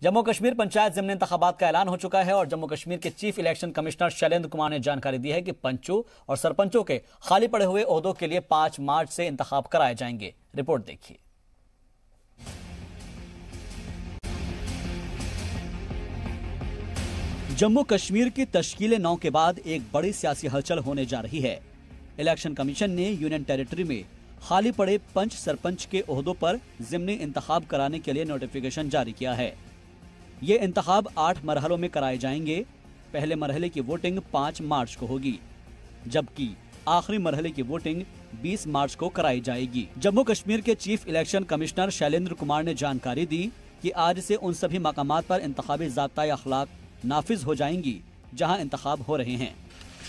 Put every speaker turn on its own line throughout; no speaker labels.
जम्मू कश्मीर पंचायत ज़िमनी इंतखाबात का ऐलान हो चुका है और जम्मू कश्मीर के chief election commissioner Shailendra Kumar ने जानकारी दी है कि पंचों और सरपंचों के खाली पड़े हुए ओहदों के लिए 5 मार्च से इंतखाब कराए जाएंगे। रिपोर्ट देखिए। जम्मू कश्मीर की तश्कील 9 के बाद एक बड़ी सियासी हलचल होने जा रही है। इलेक्शन कमीशन ने यूनियन टेरिटरी में खाली पड़े पंच सरपंच के ओहदों पर ज़िमनी इंतखाब कराने के लिए नोटिफिकेशन जारी किया है। ये इंतखाब 8 मरहलों में कराए जाएंगे। पहले मरहले की वोटिंग 5 मार्च को होगी, जबकि आखिरी मरहले की वोटिंग 20 मार्च को कराई जाएगी। जम्मू कश्मीर के chief election commissioner Shailendra Kumar ने जानकारी दी कि आज से उन सभी मकामात पर इंतखाबी ज़ाब्ता अखलाक नाफिज हो जाएंगी जहां इंतखाब हो रहे हैं।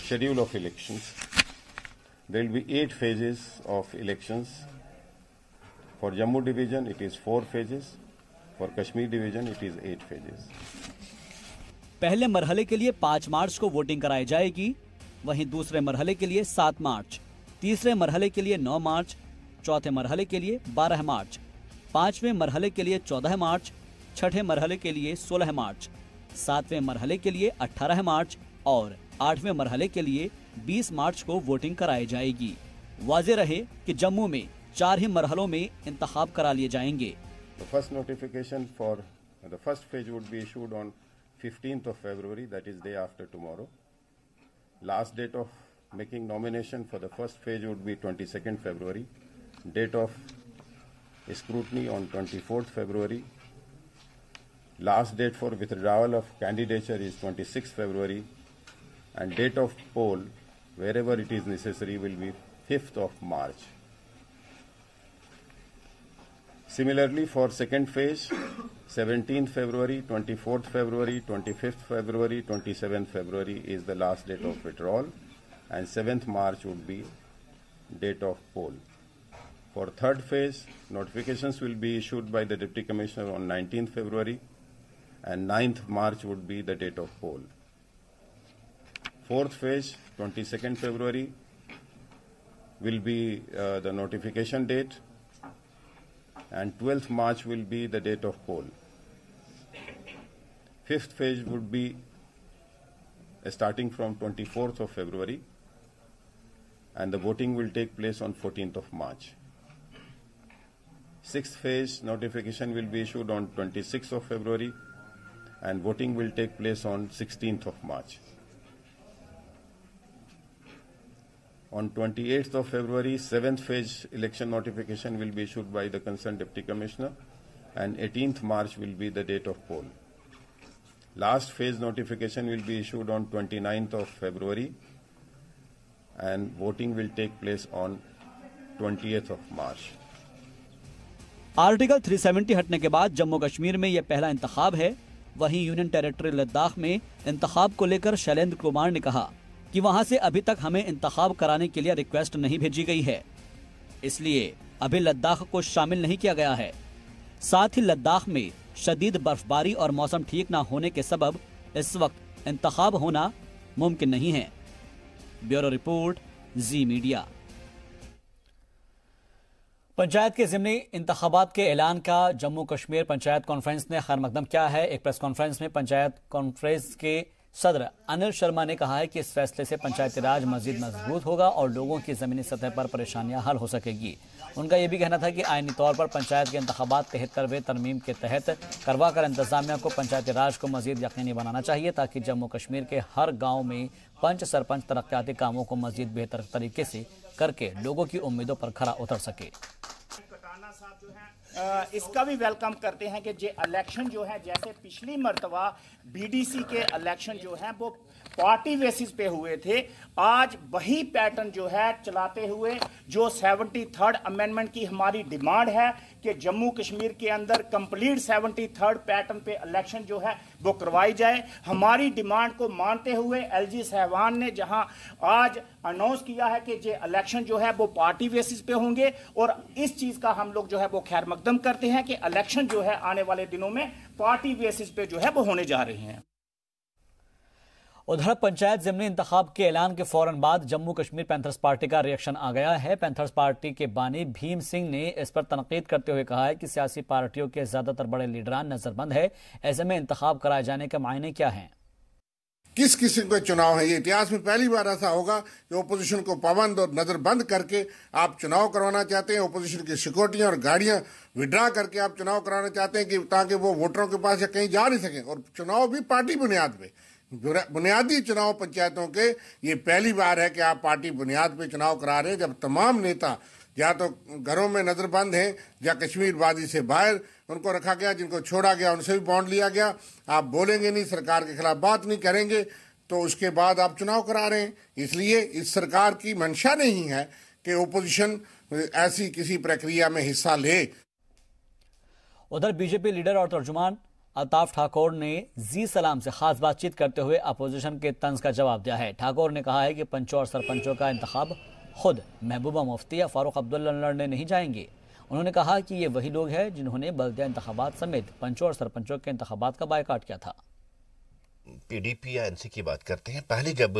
Schedule of elections, there will be 8 phases of elections. For Jammu division it is 4 phases, for Kashmir division it is 8 phases.
पहले मरहले के लिए 5 मार्च को वोटिंग कराई जाएगी, वहीं दूसरे मरहले के लिए 7 मार्च, तीसरे मरहले के लिए 9 मार्च, चौथे मरहले के लिए 12 मार्च, पांचवें मरहले के लिए 14 मार्च, छठे मरहले के लिए 16 मार्च, सातवें मरहले के लिए 18 मार्च और 8वें मरहले के लिए 20 मार्च को वोटिंग कराई जाएगी। वाज़ेह रहे कि जम्मू में 4 ही मरहलों में इंतखाब करा लिए जाएंगे।
The first notification for the first phase would be issued on 15th of February, that is day after tomorrow. Last date of making nomination for the first phase would be 22nd February. Date of scrutiny on 24th February. Last date for withdrawal of candidature is 26th February. And date of poll, wherever it is necessary, will be 5th of March. Similarly, for second phase, 17th February, 24th February, 25th February, 27th February is the last date of withdrawal, and 7th March would be date of poll. For third phase, notifications will be issued by the Deputy Commissioner on 19th February, and 9th March would be the date of poll. Fourth phase, 22nd February, will be the notification date, and 12th March will be the date of poll. Fifth phase would be starting from 24th of February, and the voting will take place on 14th of March. Sixth phase notification will be issued on 26th of February, and voting will take place on 16th of March. On 28th of February, 7th phase election notification will be issued by the concerned Deputy Commissioner, and 18th March will be the date of poll. Last phase notification will be issued on 29th of February, and voting will take place on 20th of March.
Article 370 हटने के बाद जम्मू कश्मीर में यह पहला इंतखाब है। वहीं union territory Ladakh में इंतखाब को लेकर शैलेंद्र कुमार ने कहा कि वहां से अभी तक हमें इंतखाब कराने के लिए रिक्वेस्ट नहीं भेजी गई है, इसलिए अभी लद्दाख को शामिल नहीं किया गया है। साथ ही लद्दाख में शदीद बर्फबारी और मौसम ठीक न होने के सबब इस वक्त इंतखाब होना मुमकिन नहीं है। ब्यूरो रिपोर्ट, जी मीडिया। पंचायत के ज़िमनी इंतखाबात के ऐलान का जम्मू कश्मीर पंचायत कॉन्फ्रेंस ने खैर मकदम किया है। एक प्रेस कॉन्फ्रेंस में पंचायत कॉन्फ्रेंस के सदर अनिल शर्मा ने कहा है कि इस फैसले से पंचायती राज मजीद मजबूत होगा और लोगों की ज़मीनी सतह पर परेशानियां हल हो सकेगी। उनका यह भी कहना था कि आईनी तौर पर पंचायत के इंतखाबात 73वें तरमीम के तहत करवाकर इंतजामिया को पंचायती राज को मजीद यकीनी बनाना चाहिए, ताकि जम्मू कश्मीर के हर गाँव में पंच सरपंच तरक्याती कामों को मजीद बेहतर तरीके से करके लोगों की उम्मीदों पर खरा उतर सके।
इसका भी वेलकम करते हैं कि ये इलेक्शन जो है, जैसे पिछली मरतबा बीडीसी के इलेक्शन जो है वो पार्टी बेसिस पे हुए थे, आज वही पैटर्न जो है चलाते हुए जो 73rd अमेंडमेंट की हमारी डिमांड है कि जम्मू कश्मीर के अंदर कंप्लीट 73rd पैटर्न पे इलेक्शन जो है वो करवाई जाए। हमारी डिमांड को मानते हुए एलजी साहबान ने जहां आज अनाउंस किया है कि ये इलेक्शन जो है वो पार्टी बेसिस पे होंगे, और इस चीज का हम लोग जो है वो खैर मकदम करते हैं कि इलेक्शन जो है आने वाले दिनों में पार्टी बेसिस पे जो है वो होने जा रहे हैं।
उधर पंचायत ज़िमनी इंतखाब के ऐलान के फौरन बाद जम्मू कश्मीर पैंथर्स पार्टी का रिएक्शन आ गया है। पैंथर्स पार्टी के बानी भीम सिंह ने इस पर तनकीद करते हुए कहा है कि सियासी पार्टियों के ज्यादातर बड़े लीडरान नजरबंद है, ऐसे में इंतखाब कराए जाने के मायने क्या हैं?
किस किस्म का चुनाव है? ये इतिहास में पहली बार ऐसा होगा कि ओपोजिशन को पाबंद और नजरबंद करके आप चुनाव करवाना चाहते हैं। ओपोजिशन की सिक्योरिटियां और गाड़ियां विड्रा करके आप चुनाव कराना चाहते हैं कि ताकि वो वोटरों के पास या कहीं जा नहीं सकें, और चुनाव भी पार्टी बुनियाद पे। बुनियादी चुनाव पंचायतों के ये पहली बार है कि आप पार्टी बुनियाद पे चुनाव करा रहे हैं, जब तमाम नेता या तो घरों में नजरबंद हैं या कश्मीर वादी से बाहर उनको रखा गया, जिनको छोड़ा गया उनसे भी बॉन्ड लिया गया। आप बोलेंगे नहीं, सरकार के खिलाफ बात नहीं करेंगे, तो उसके बाद आप चुनाव करा रहे हैं। इसलिए इस सरकार की मंशा नहीं है कि ओपोजिशन ऐसी किसी प्रक्रिया में हिस्सा ले।
उधर बीजेपी लीडर और तर्जुमान अल्ताफ ठाकुर ने जी सलाम से खास बातचीत करते हुए अपोजिशन के तंज का जवाब दिया है। ठाकुर ने कहा है कि पंचों और सरपंचों का इंतखाब खुद महबूबा मुफ्ती या फारूक अब्दुल्ला लड़ने नहीं जाएंगे। उन्होंने कहा कि ये वही लोग हैं जिन्होंने बल्दिया इंतखाबात समेत पंचों और सरपंचों के इंतखाबात का बायकाट किया था।
पीडीपी या एनसी की बात करते हैं। पहले जब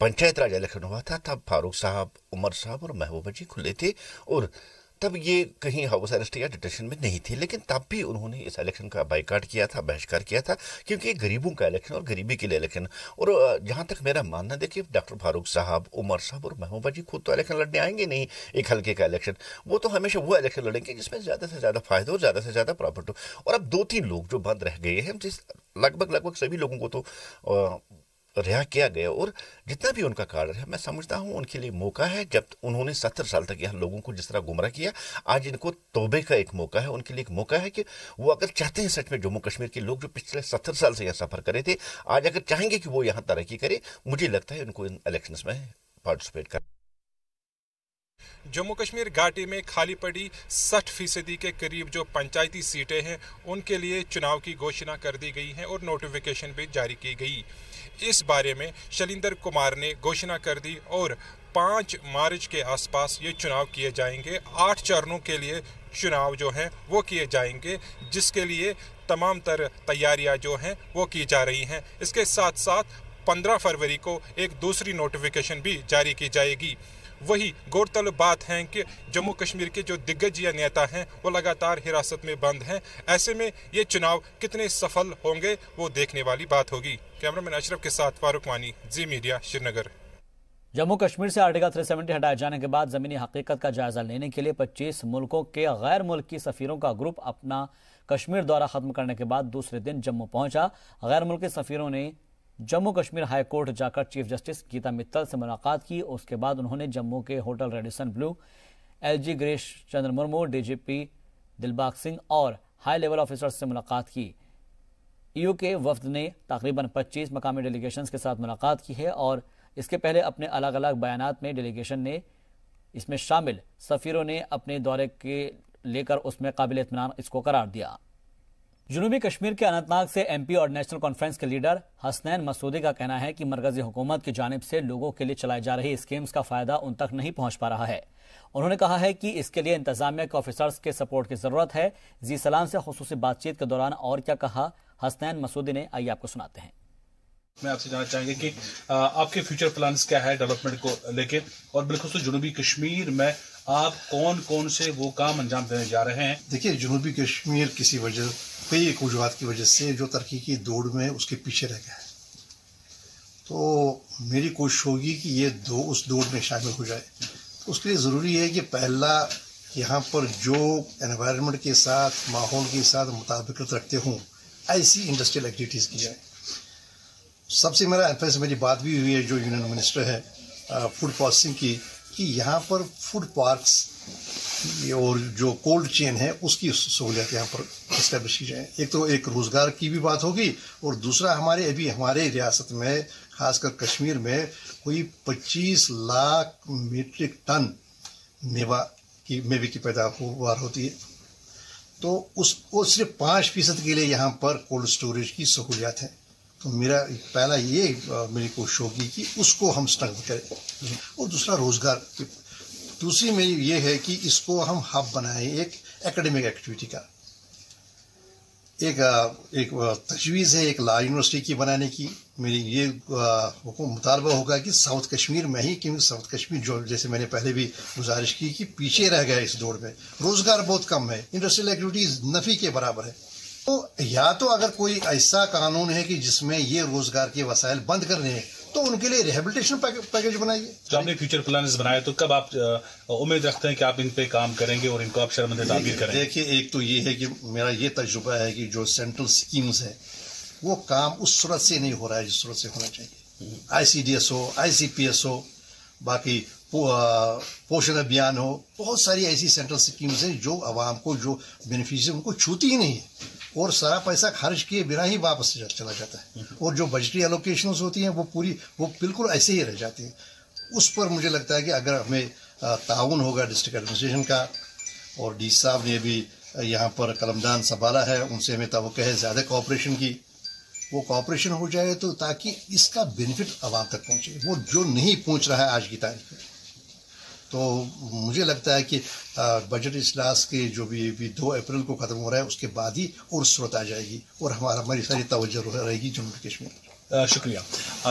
पंचायत राज इलेक्शन हुआ था तब फारूक साहब, उमर साहब और महबूबा जी खुले थे, और तब ये कहीं हाउस अरेस्ट या डिटेंशन में नहीं थे, लेकिन तब भी उन्होंने इस इलेक्शन का बाइकाट किया था, बहिष्कार किया था, क्योंकि गरीबों का इलेक्शन और गरीबी के लिए इलेक्शन। और जहां तक मेरा मानना, देखिए डॉक्टर फारूक साहब, उमर साहब और महबूबा जी खुद तो इलेक्शन लड़ने आएंगे नहीं एक हल्के का इलेक्शन। वो तो हमेशा वो इलेक्शन लड़ेंगे जिसमें ज्यादा से ज्यादा फायदा हो, ज्यादा से ज्यादा प्रॉफिट हो। और अब 2-3 लोग जो बंद रह गए हैं, जिस लगभग सभी लोगों को तो रिहा किया गया, और जितना भी उनका कार्य है मैं समझता हूं उनके लिए मौका है। जब उन्होंने 70 साल तक यहाँ लोगों को जिस तरह गुमराह किया, आज इनको तौबे का एक मौका है। उनके लिए एक मौका है कि वो अगर चाहते हैं सच में जम्मू कश्मीर के लोग जो पिछले 70 साल से यहाँ सफर करे थे, आज अगर चाहेंगे कि वो यहाँ तरक्की करे, मुझे लगता है उनको इन इलेक्शंस में पार्टिसिपेट कर।
जम्मू कश्मीर घाटी में खाली पड़ी 60% के करीब जो पंचायती सीटें हैं उनके लिए चुनाव की घोषणा कर दी गई है और नोटिफिकेशन भी जारी की गई। इस बारे में शैलेंद्र कुमार ने घोषणा कर दी और 5 मार्च के आसपास ये चुनाव किए जाएंगे। 8 चरणों के लिए चुनाव जो हैं वो किए जाएंगे, जिसके लिए तमाम तर तैयारियां जो हैं वो की जा रही हैं। इसके साथ साथ 15 फरवरी को एक दूसरी नोटिफिकेशन भी जारी की जाएगी। वही गौरतलब बात है कि जम्मू कश्मीर के जो दिग्गज नेता हैं वो लगातार हिरासत में बंद हैं। ऐसे में ये चुनाव कितने सफल होंगे वो देखने वाली बात होगी। कैमरामैन अशरफ के साथ फारूक वानी, जी मीडिया, श्रीनगर।
जम्मू कश्मीर से आर्टिकल 370 हटाए जाने के बाद जमीनी हकीकत का जायजा लेने के लिए 25 मुल्कों के गैर मुल्की सफीरों का ग्रुप अपना कश्मीर दौरा खत्म करने के बाद दूसरे दिन जम्मू पहुंचा। गैर मुल्की सफीरों ने जम्मू कश्मीर हाई कोर्ट जाकर चीफ जस्टिस गीता मित्तल से मुलाकात की। उसके बाद उन्होंने जम्मू के hotel Radisson Blu, LG Girish Chandra Murmu, DGP Dilbag Singh और हाई लेवल ऑफिसर्स से मुलाकात की। ईयू के वफ्द ने तकरीबन 25 मकामी डेलीगेशंस के साथ मुलाकात की है और इसके पहले अपने अलग अलग बयानात में डेलीगेशन ने इसमें शामिल सफीरों ने अपने दौरे के लेकर उसमें काबिल इत्मीनान इसको करार दिया। जनूबी कश्मीर के अनंतनाग से एमपी और नेशनल कॉन्फ्रेंस के लीडर हसनैन मसूदी का कहना है कि मरकजी हुकूमत की जानिब से लोगों के लिए चलाई जा रही स्कीम्स का फायदा उन तक नहीं पहुंच पा रहा है। उन्होंने कहा है कि इसके लिए इंतजामिया के ऑफिसर्स के सपोर्ट की जरूरत है। जी सलाम से खुसूसी बातचीत के दौरान और क्या कहा हसनैन मसूदी ने, आइए आपको सुनाते हैं।
मैं आपसे जानना चाहेंगे कि आपके फ्यूचर प्लान्स क्या है डेवलपमेंट को लेके, और बिलखुसूस जनूबी कश्मीर में आप कौन कौन से वो काम अंजाम देने जा रहे हैं?
देखिए, जनूबी कश्मीर किसी वजह, कई एक वजूहत की वजह से जो तरक्की की दौड़ में उसके पीछे रह गया है, तो मेरी कोशिश होगी कि ये उस दौड़ में शामिल हो जाए। तो उसके लिए ज़रूरी है कि पहला यहाँ पर जो एनवायरनमेंट के साथ, माहौल के साथ मुताबिकत रखते हों, ऐसी इंडस्ट्रियल एक्टिविटीज़ की जाए। सबसे मेरी बात भी हुई है जो यूनियन मिनिस्टर है फूड प्रोसेसिंग की, कि यहाँ पर फूड पार्क्स और जो कोल्ड चेन है उसकी सहूलियत यहाँ पर इस्टेब्लिश की जाए। एक तो एक रोज़गार की भी बात होगी, और दूसरा हमारे रियासत में खासकर कश्मीर में कोई 25 लाख मीट्रिक टन मेवे की पैदावार होती है, तो उसको सिर्फ 5% के लिए यहाँ पर कोल्ड स्टोरेज की सहूलियत है। तो मेरा पहला मेरी कोशिश होगी कि उसको हम स्ट्रगल करें। और दूसरा रोज़गार, दूसरी मेरी ये है कि इसको हम हब बनाएं एक एकेडमिक एक्टिविटी का। एक तजवीज़ है एक लॉ यूनिवर्सिटी की बनाने की, मेरी ये मुतालबा होगा कि साउथ कश्मीर में ही, क्योंकि साउथ कश्मीर जो जैसे मैंने पहले भी गुजारिश की कि पीछे रह गया इस दौड़ में, रोजगार बहुत कम है, इंडस्ट्रियल एक्टिविटीज नफी के बराबर है। तो या तो अगर कोई ऐसा कानून है कि जिसमें ये रोजगार के वसाइल बंद करने हैं तो उनके लिए रिहेबिलिटेशन पैकेज बनाइए।
जो आपने फ्यूचर प्लान बनाए तो कब आप उम्मीद रखते हैं कि आप इन पे काम करेंगे और इनको आप शर्मंदे ताबीर करेंगे?
देखिए, एक तो ये है कि मेरा ये तजुर्बा है कि जो सेंट्रल स्कीम्स है वो काम उस सूरत से नहीं हो रहा है जिस सूरत से होना चाहिए। ICDS हो, ICPS हो, बाकी पोषण अभियान हो, बहुत सारी ऐसी सेंट्रल स्कीम्स हैं जो आवाम को, जो बेनिफिशियरी उनको छूती ही नहीं है और सारा पैसा खर्च किए बिना ही वापस चला जाता है। और जो बजटरी एलोकेशंस होती हैं वो बिल्कुल ऐसे ही रह जाती हैं। उस पर मुझे लगता है कि अगर हमें ताउन होगा डिस्ट्रिक्ट एडमिनिस्ट्रेशन का, और डी साहब ने भी यहाँ पर कलमदान संभाला है, उनसे हमें तवक्को है ज़्यादा कोऑपरेशन की, वो कोऑपरेशन हो जाए तो ताकि इसका बेनिफिट आवाम तक पहुँचे, वो जो नहीं पहुँच रहा है आज की तारीख में। तो मुझे लगता है कि बजट इजलास के जो भी 2 अप्रैल को ख़त्म हो रहा है उसके बाद ही और सूरत आ जाएगी और हमारी सारी तवज्जो रहेगी जम्मू कश्मीर।
शुक्रिया।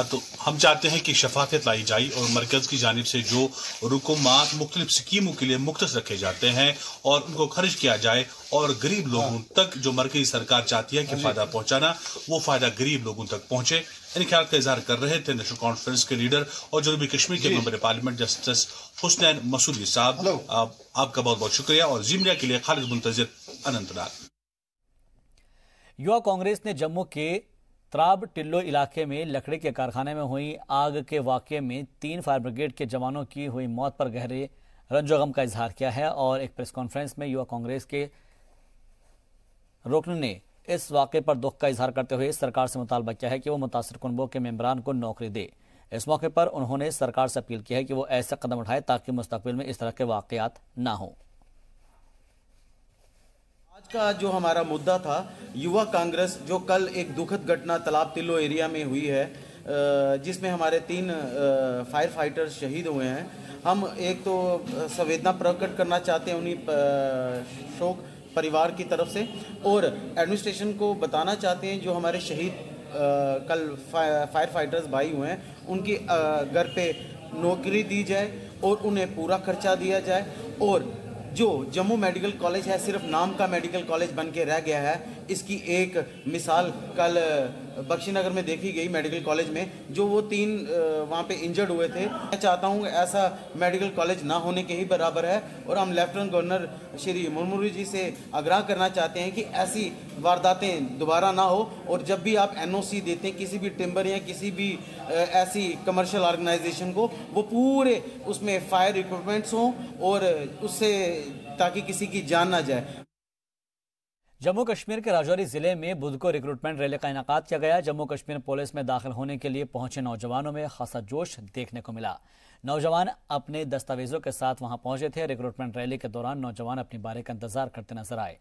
तो हम चाहते हैं कि शफाफियत लाई जाए और मरकज़ की जानिब से जो रुकुमात मुख्तलिफ स्कीमों के लिए मुख्तस रखे जाते हैं और उनको खर्च किया जाए और गरीब लोगों तक जो मरकज़ी सरकार चाहती है कि फ़ायदा पहुँचाना, वो फ़ायदा गरीब लोगों तक पहुँचे। इन ख्याल का इजहार कर रहे थे नेशनल कॉन्फ्रेंस के लीडर और जनूबी कश्मीर के member parliament justice Husnain Masoodi साहब। आपका बहुत बहुत शुक्रिया। और जी मीडिया के लिए खालिद मुंतजिर, अनंतनाग।
युवा कांग्रेस ने जम्मू के त्राब टिल्लो इलाके में लकड़ी के कारखाने में हुई आग के वाकये में 3 फायर ब्रिगेड के जवानों की हुई मौत पर गहरे रंजो गम का इजहार किया है। और एक प्रेस कॉन्फ्रेंस में युवा कांग्रेस के रुकन ने इस वाकये पर दुख का इजहार करते हुए सरकार से मुतालबा किया है कि वो मुतासर कुनबों के मेंबरान को नौकरी दे। इस मौके पर उन्होंने सरकार से अपील की है कि वो ऐसे कदम उठाए ताकि मुस्तकबिल में इस तरह के वाकयात ना हो।
आज का जो हमारा मुद्दा था, युवा कांग्रेस, जो कल एक दुखद घटना तालाब तिल्लो एरिया में हुई है जिसमें हमारे 3 फायर फाइटर्स शहीद हुए हैं, हम एक तो संवेदना प्रकट करना चाहते हैं उन्हीं शोक परिवार की तरफ से, और एडमिनिस्ट्रेशन को बताना चाहते हैं जो हमारे शहीद कल फायर फाइटर्स भाई हुए हैं उनकी घर पे नौकरी दी जाए और उन्हें पूरा खर्चा दिया जाए। और जो जम्मू मेडिकल कॉलेज है सिर्फ नाम का मेडिकल कॉलेज बन के रह गया है, इसकी एक मिसाल कल बख्शीनगर में देखी गई मेडिकल कॉलेज में, जो वो 3 वहाँ पे इंजर्ड हुए थे। मैं चाहता हूँ ऐसा मेडिकल कॉलेज ना होने के ही बराबर है और हम लेफ्टिनेंट गवर्नर श्री मुर्मू जी से आग्रह करना चाहते हैं कि ऐसी वारदातें दोबारा ना हो। और जब भी आप NOC देते हैं किसी भी टिम्बर या किसी भी ऐसी कमर्शियल ऑर्गेनाइजेशन को, वो पूरे उसमें फायर इक्विपमेंट्स हों और उससे ताकि किसी की जान ना जाए।
जम्मू कश्मीर के राजौरी जिले में बुध को रिक्रूटमेंट रैली का इनेकाद किया गया। जम्मू कश्मीर पुलिस में दाखिल होने के लिए पहुंचे नौजवानों में खासा जोश देखने को मिला। नौजवान अपने दस्तावेजों के साथ वहां पहुंचे थे। रिक्रूटमेंट रैली के दौरान नौजवान अपनी बारी का इंतजार करते नजर आए।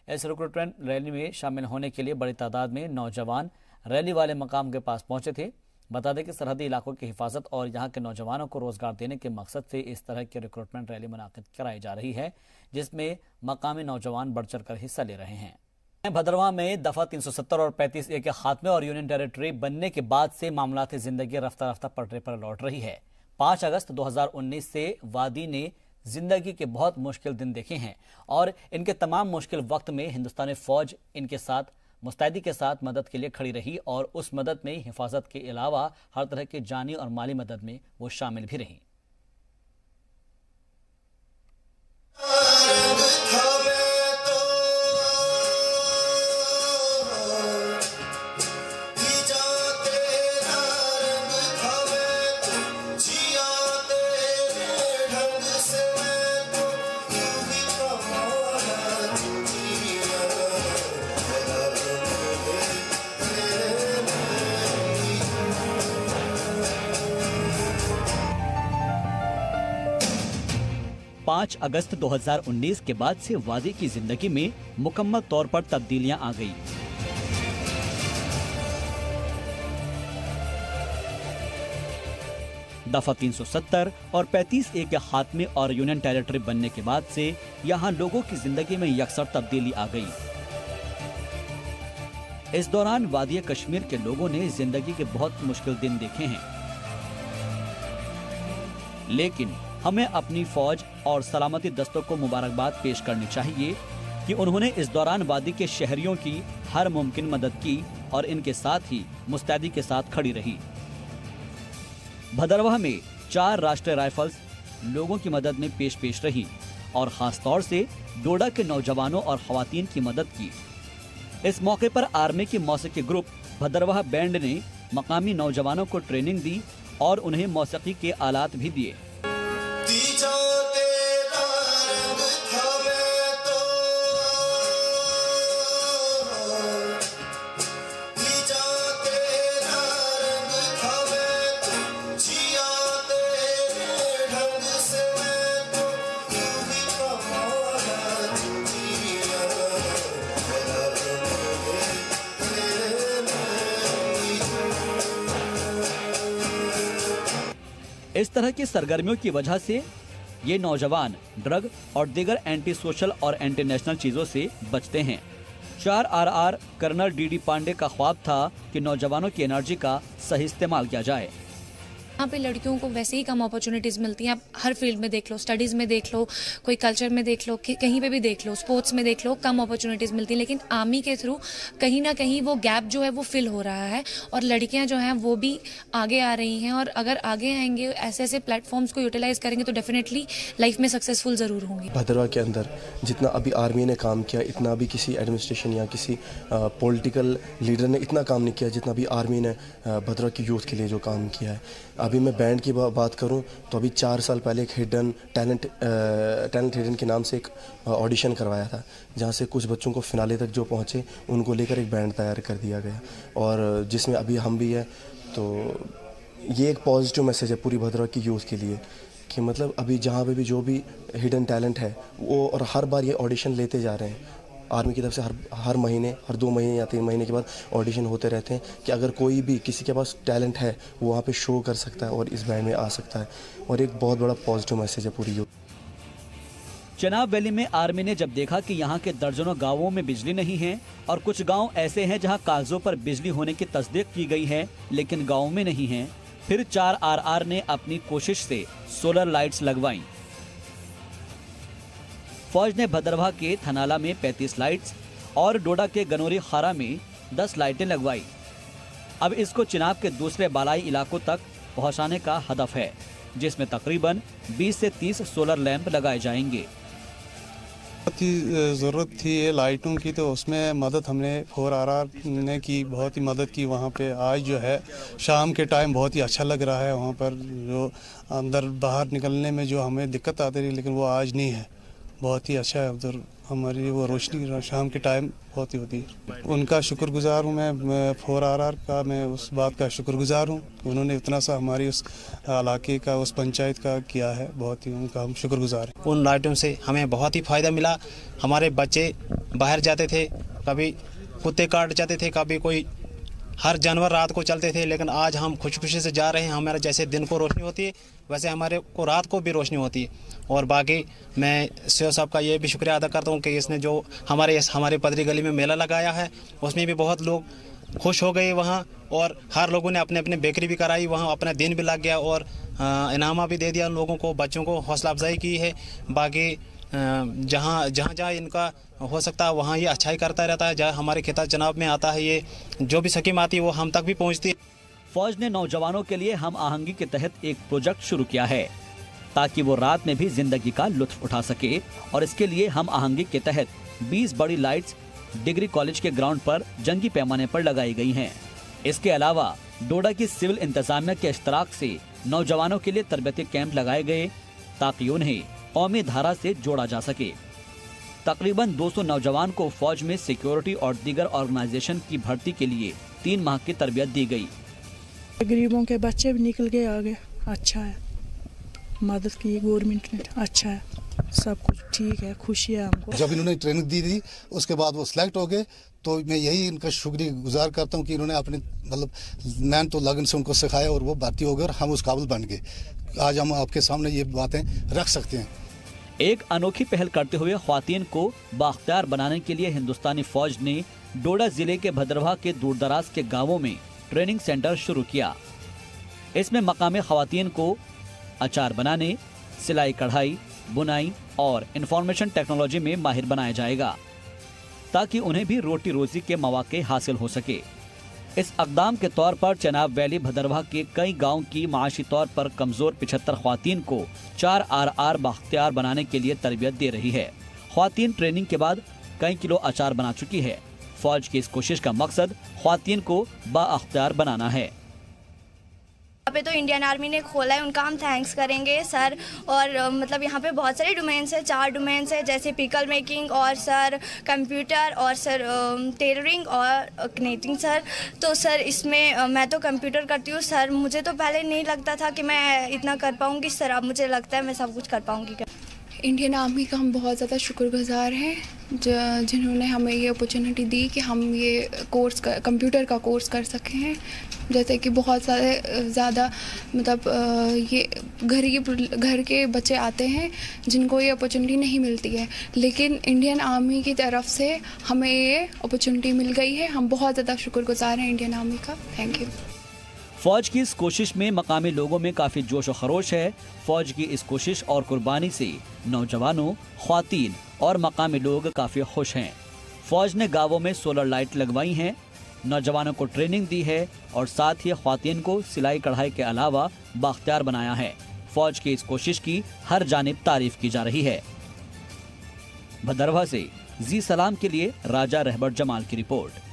इस रिक्रूटमेंट रैली में शामिल होने के लिए बड़ी तादाद में नौजवान रैली वाले मकाम के पास पहुंचे थे। बता दें कि सरहदी इलाकों की हिफाजत और यहाँ के नौजवानों को रोजगार देने के मकसद से इस तरह की रिक्रूटमेंट रैली मुनाकिद कराई जा रही है, जिसमें मकामी नौजवान बढ़ चढ़ कर हिस्सा ले रहे हैं। भद्रवाह में दफा 370 और 35A के खात्मे और यूनियन टेरिटरी बनने के बाद से मामलाती जिंदगी रफ्ता रफ्ता पटरी पर लौट रही है। 5 अगस्त 2019 से वादी ने जिंदगी के बहुत मुश्किल दिन देखे हैं और इनके तमाम मुश्किल वक्त में हिंदुस्तानी फौज इनके साथ मुस्तैदी के साथ मदद के लिए खड़ी रही और उस मदद में हिफाजत के अलावा हर तरह की जानी और माली मदद में वो शामिल भी रही। पाँच अगस्त 2019 के बाद से वादी की जिंदगी में मुकम्मल तौर पर तब्दीलियां आ गई। दफा 370 और 35A के खात्मे और यूनियन टेरिटरी बनने के बाद से यहां लोगों की जिंदगी में यकसर तब्दीली आ गई। इस दौरान वादिया कश्मीर के लोगों ने जिंदगी के बहुत मुश्किल दिन देखे हैं, लेकिन हमें अपनी फौज और सलामती दस्तों को मुबारकबाद पेश करनी चाहिए कि उन्होंने इस दौरान वादी के शहरियों की हर मुमकिन मदद की और इनके साथ ही मुस्तैदी के साथ खड़ी रही। भदरवाह में 4 राष्ट्रीय राइफल्स लोगों की मदद में पेश रही और खास तौर से डोडा के नौजवानों और खवातीन की मदद की। इस मौके पर आर्मी की मौसीकी ग्रुप भदरवाह बैंड ने मकामी नौजवानों को ट्रेनिंग दी और उन्हें मौसीकी के आलात भी दिए। इस तरह की सरगर्मियों की वजह से ये नौजवान ड्रग और दीगर एंटी सोशल और एंटी नेशनल चीजों से बचते हैं। 4RR कर्नल DD पांडे का ख्वाब था कि नौजवानों की एनर्जी का सही इस्तेमाल किया जाए।
यहाँ पे लड़कियों को वैसे ही कम अपॉर्चुनिटीज़ मिलती हैं। आप हर फील्ड में देख लो, स्टडीज़ में देख लो, कोई कल्चर में देख लो, कहीं पे भी देख लो, स्पोर्ट्स में देख लो, कम अपॉर्चुनिटीज़ मिलती हैं। लेकिन आर्मी के थ्रू कहीं ना कहीं वो गैप जो है वो फिल हो रहा है और लड़कियाँ जो हैं वो भी आगे आ रही हैं। और अगर आगे आएंगे, ऐसे ऐसे प्लेटफॉर्म्स को यूटिलाइज करेंगे तो डेफिनेटली लाइफ में सक्सेसफुल ज़रूर होंगे।
भदरवाह के अंदर जितना अभी आर्मी ने काम किया, इतना भी किसी एडमिनिस्ट्रेशन या किसी पॉलिटिकल लीडर ने इतना काम नहीं किया जितना भी आर्मी ने भदरवाह की यूथ के लिए जो काम किया है। अभी मैं बैंड की बात करूं तो अभी 4 साल पहले एक हिडन टैलेंट हिडन के नाम से एक ऑडिशन करवाया था, जहां से कुछ बच्चों को फिनाले तक जो पहुंचे उनको लेकर एक बैंड तैयार कर दिया गया और जिसमें अभी हम भी है। तो ये एक पॉजिटिव मैसेज है पूरी भदरवाह की यूथ के लिए कि मतलब अभी जहाँ पे भी जो भी हिडन टैलेंट है वो, और हर बार ये ऑडिशन लेते जा रहे हैं आर्मी की तरफ से। हर महीने, हर 2 महीने या 3 महीने के बाद ऑडिशन होते रहते हैं कि अगर कोई भी किसी के पास टैलेंट है वो वहाँ पे शो कर सकता है और इस बैंड में आ सकता है। और एक बहुत बड़ा पॉजिटिव मैसेज है पूरी यूथ।
चनाब वैली में आर्मी ने जब देखा कि यहाँ के दर्जनों गांवों में बिजली नहीं है और कुछ गांव ऐसे हैं जहां कागजों पर बिजली होने की तस्दीक की गई है लेकिन गाँव में नहीं है, फिर 4RR ने अपनी कोशिश से सोलर लाइट्स लगवाई। फौज ने भदरवाह के थनाला में 35 लाइट्स और डोडा के गनोरी खारा में 10 लाइटें लगवाई। अब इसको चिनाब के दूसरे बालाई इलाकों तक पहुंचाने का हदफ है, जिसमें तकरीबन 20 से 30 सोलर लैंप लगाए जाएंगे।
बहुत ही ज़रूरत थी ये लाइटों की, तो उसमें मदद हमने 4RR ने की, बहुत ही मदद की। वहाँ पे आज जो है शाम के टाइम बहुत ही अच्छा लग रहा है। वहाँ पर जो अंदर बाहर निकलने में जो हमें दिक्कत आती रही, लेकिन वो आज नहीं है। बहुत ही अच्छा है उधर हमारी वो रोशनी शाम के टाइम बहुत ही होती है। उनका शुक्रगुजार हूँ मैं 4RR का, मैं उस बात का शुक्रगुजार हूँ। उन्होंने इतना सा हमारी उस इलाके का, उस पंचायत का किया है, बहुत ही उनका हम शुक्रगुजार हैं।
उन लाइटों से हमें बहुत ही फ़ायदा मिला। हमारे बच्चे बाहर जाते थे, कभी कुत्ते काट जाते थे, कभी कोई हर जानवर रात को चलते थे, लेकिन आज हम खुशी से जा रहे हैं। हमारे जैसे दिन को रोशनी होती है वैसे हमारे को रात को भी रोशनी होती है। और बाकी मैं सीओ साहब का ये भी शुक्रिया अदा करता हूँ कि इसने जो हमारे पदरी गली में मेला लगाया है उसमें भी बहुत लोग खुश हो गए वहाँ, और हर लोगों ने अपने अपने बेकरी भी कराई, वहाँ अपना दिन भी लग गया और इनामा भी दे दिया लोगों को, बच्चों को हौसला अफजाई की है। बाकी जहाँ इनका हो सकता है वहाँ ये अच्छाई करता रहता है। जहाँ हमारे खिता चनाब में आता है, ये जो भी स्कीम आती है वो हम तक भी पहुँचती है।
फौज ने नौजवानों के लिए हम आहंगी के तहत एक प्रोजेक्ट शुरू किया है ताकि वो रात में भी जिंदगी का लुत्फ उठा सके, और इसके लिए हम आहंगी के तहत 20 बड़ी लाइट्स डिग्री कॉलेज के ग्राउंड पर जंगी पैमाने पर लगाई गई हैं। इसके अलावा डोडा की सिविल इंतजामिया के इश्तराक से नौजवानों के लिए तरबियती कैंप लगाए गए ताकि उन्हें कौमी धारा से जोड़ा जा सके। तकरीबन 200 नौजवान को फौज में सिक्योरिटी और दीगर ऑर्गेनाइजेशन की भर्ती के लिए 3 माह की तरबियत दी गई।
गरीबों के बच्चे भी निकल गए आगे, अच्छा है, मदद की गवर्नमेंट ने, अच्छा है, सब कुछ ठीक है, खुशी है हमको।
जब इन्होंने ट्रेनिंग दी थी उसके बाद वो सिलेक्ट हो गए, तो मैं यही इनका शुक्रिया गुजार करता हूँ कि इन्होंने अपने मतलब मैन तो लगन से उनको सिखाया और वो भर्ती हो गए और हम उस काबिल बन गए। आज हम आपके सामने ये बातें रख सकते हैं।
एक अनोखी पहल करते हुए ख्वातीन को बाख्तियार बनाने के लिए हिंदुस्तानी फौज ने डोडा जिले के भद्रवाह के दूरदराज के गांवों में ट्रेनिंग सेंटर शुरू किया। इसमें मकामी खवातीन को अचार बनाने, सिलाई कढ़ाई, बुनाई और इंफॉर्मेशन टेक्नोलॉजी में माहिर बनाया जाएगा ताकि उन्हें भी रोटी रोजी के मौके हासिल हो सके। इस अक़दाम के तौर पर चनाब वैली भद्रवाह के कई गांव की माशी तौर पर कमजोर 75 ख्वातीन को 4 RR बाख्तियार बनाने के लिए तरबियत दे रही है। ख्वातीन ट्रेनिंग के बाद कई किलो अचार बना चुकी है। फौज की इस कोशिश का मकसद ख्वातीन को बाअख्तियार बनाना है।
यहाँ पे तो इंडियन आर्मी ने खोला है, उनका हम थैंक्स करेंगे सर। और मतलब यहाँ पे बहुत सारे डोमेन्स है, 4 डोमेन्स है, जैसे पिकल मेकिंग और सर कंप्यूटर और सर टेलरिंग और कनेक्टिंग सर। तो सर इसमें मैं तो कंप्यूटर करती हूँ सर। मुझे तो पहले नहीं लगता था कि मैं इतना कर पाऊँगी सर, अब मुझे लगता है मैं सब कुछ कर पाऊँगी।
इंडियन आर्मी का हम बहुत ज़्यादा शुक्रगुजार हैं जिन्होंने हमें ये अपॉर्चुनिटी दी कि हम ये कोर्स कंप्यूटर का कोर्स कर सके हैं। जैसे कि बहुत सारे ज़्यादा मतलब ये घर के बच्चे आते हैं जिनको ये अपॉर्चुनिटी नहीं मिलती है, लेकिन इंडियन आर्मी की तरफ से हमें ये अपॉर्चुनिटी मिल गई है। हम बहुत ज़्यादा शुक्रगुजार हैं इंडियन आर्मी का। Thank you.
फौज की इस कोशिश में मकामी लोगों में काफी जोश और खरोश है। फौज की इस कोशिश और कुर्बानी से नौजवानों, ख्वातीन और मकामी लोग काफी खुश हैं। फौज ने गांवों में सोलर लाइट लगवाई हैं, नौजवानों को ट्रेनिंग दी है और साथ ही ख्वातीन को सिलाई कढ़ाई के अलावा बाख्तियार बनाया है। फौज की इस कोशिश की हर जानिब तारीफ की जा रही है। भद्रवाह से जी सलाम के लिए राजा रहबर जमाल की रिपोर्ट।